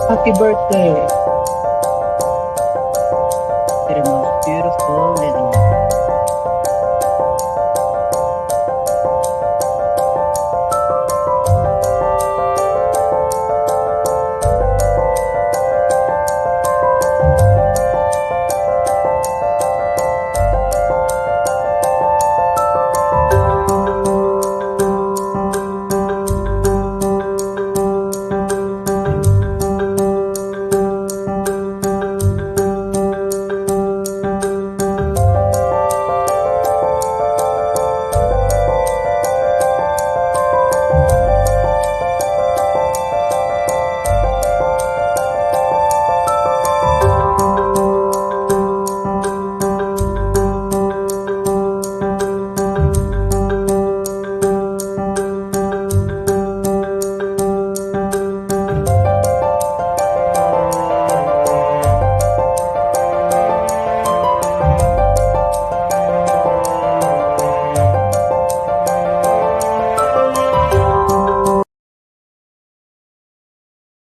Happy birthday. You're the most beautiful little.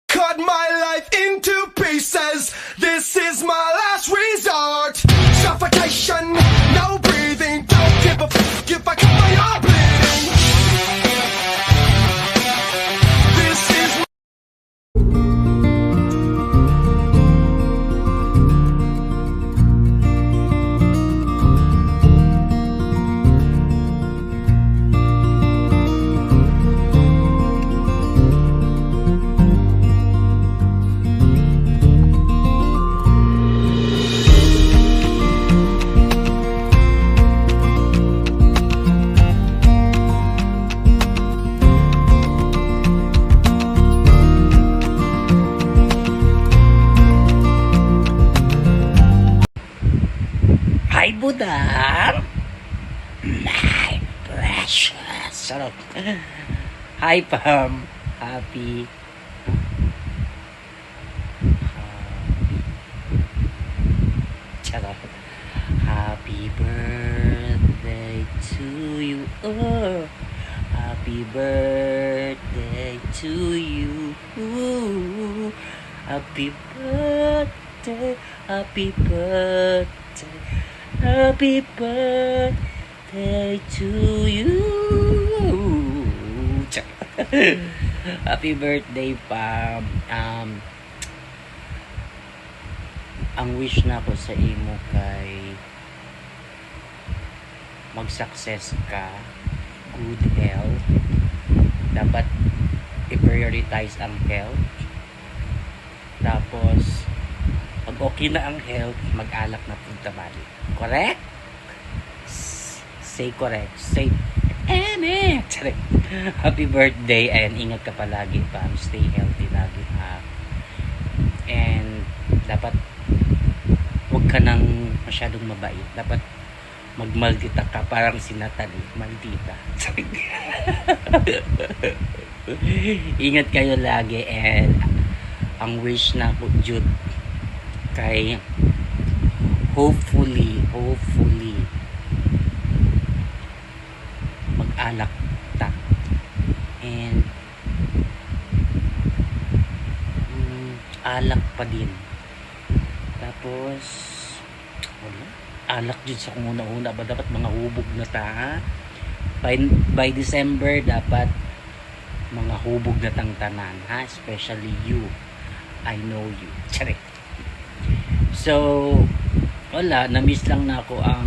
Cut my life into pieces. This is my last resort. Suffocation, no breathing. Don't give a f if I cut my arm bleeding. This is Hi, Budang! My precious! Sarap. Hi, Pam. Happy. Charot. Happy birthday to you. Oh, happy birthday to you. Happy birthday. Happy birthday. Happy birthday to you. Happy birthday, Pam. Ang wish na ko sa imo kay mag-success ka, good health. Dapat i-prioritize ang health. Tapos pag okay na ang health, mag-alak na punta balik. Correct? Say correct. Say amen. Happy birthday and ingat ka palagi, Pam. Stay healthy lagi, ha. And dapat huwag ka nang masyadong mabait. Dapat mag-maldita ka parang si Natalie. Maldita. Ingat kayo lagi and ang wish na ko, Jude, kay hopefully mag-alak ta and alak pa din, tapos wala, alak dyan sa kung una-una ba dapat mga hubog na ta, ha? By December dapat mga hubog na tang tanan, ha? Especially you, I know you. Charik. So, wala, na-miss lang na ako ang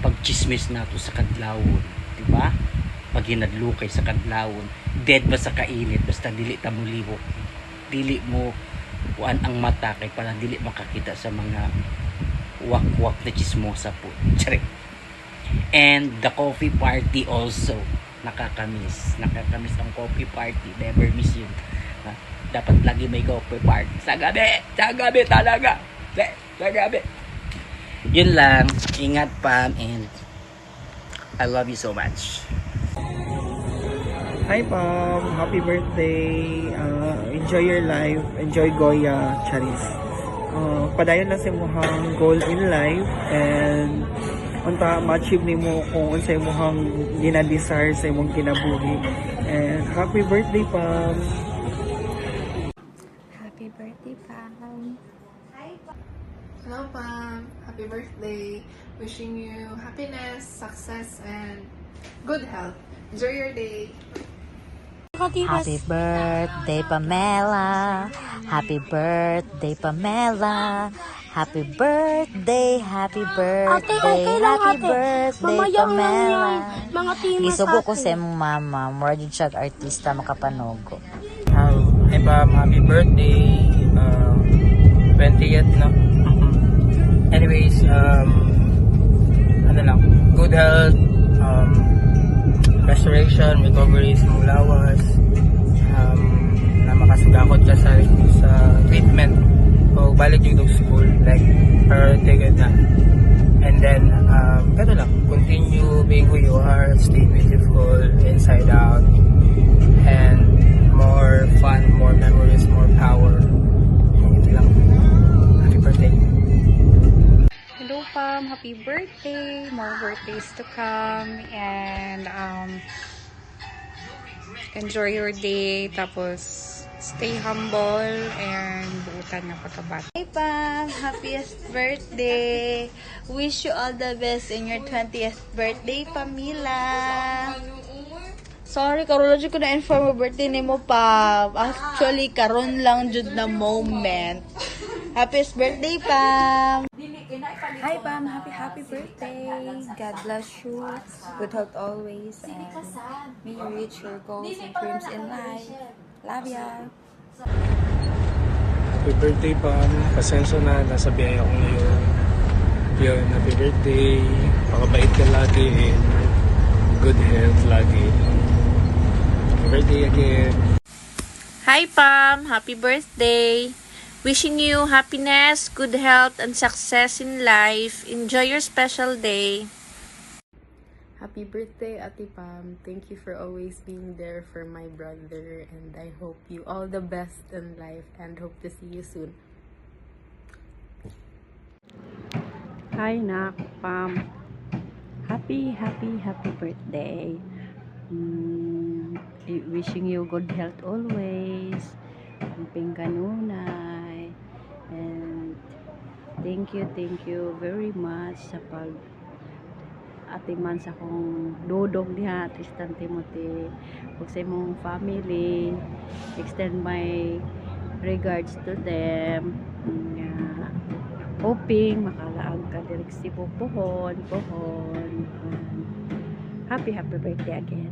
pagchismis nato sa kadlawon, di ba? Pag hinadlukay sa kadlawon, dead ba sa kainit, basta dili ta mo lihok, dili mo kuan ang mata kay para dili makakita sa mga wak-wak na chismosa po. Charik. And the coffee party also, nakakamiss ang coffee party, never miss yun. Dapat lagi may coffee party sa gabi talaga, sa gabi. Yun lang, ingat, Pam, and I love you so much. Hi, Pam. Happy birthday. Enjoy your life. Enjoy Goya, Charis. Padayon na sa muhang goal in life and unta ma-achieve nimo kung unsay muhang gina-desire sa imong kinabuhi. And happy birthday, Pam. Ate Pam. Hello, Pam. Happy birthday. Wishing you happiness, success, and good health. Enjoy your day. Happy birthday, Pamela. Happy birthday, Pamela. Happy birthday, happy birthday, okay lang, happy ate. birthday, Mamaya lang Pamela. yan. Mga timas, Isugo ko ate. sa imong mama, mura jud siya artista makapanugo. Hi Pam, happy birthday. 20th, no? Anyways, ano lang, good health, restoration, recovery sa mong lawas, na makasagakot ka sa treatment o balik yung to school, like priority ka na. And then, ganun lang, continue being who you are, stay beautiful, inside out, and more fun, more memories, more power. Ito lang. Happy birthday. Hello, Pam. Happy birthday. More birthdays to come. And, enjoy your day. Tapos, stay humble and buutan ng pagkabata. Hey Pam, happiest birthday! Wish you all the best in your 20th birthday, Pamela! Sorry, karon lang jud ko na-inform mo birthday ni mo, Pam. Actually, karon lang jud na moment. Happiest birthday, Pam! Hi, Pam. Happy birthday. God bless you. Good health always. And may you reach your goals and dreams in life. Love ya. Happy birthday, Pam. Pasensya na, nasa biyaya ko ngayon. Yun, happy birthday. Pakabait ka lagi and good health lagi. Happy birthday again. Hi Pam, happy birthday. Wishing you happiness, good health, and success in life. Enjoy your special day. Happy birthday, Ate Pam. Thank you for always being there for my brother. And I hope you all the best in life and hope to see you soon. Hi, Nak, Pam. Happy birthday. Wishing you good health always. Amping kanunay. And thank you very much sa pag atiman sa akong dudong diha, Tristan Timothy, ug sa imong family. Extend my regards to them. Hoping makalaag ka direk Cebu pohon. Happy birthday again.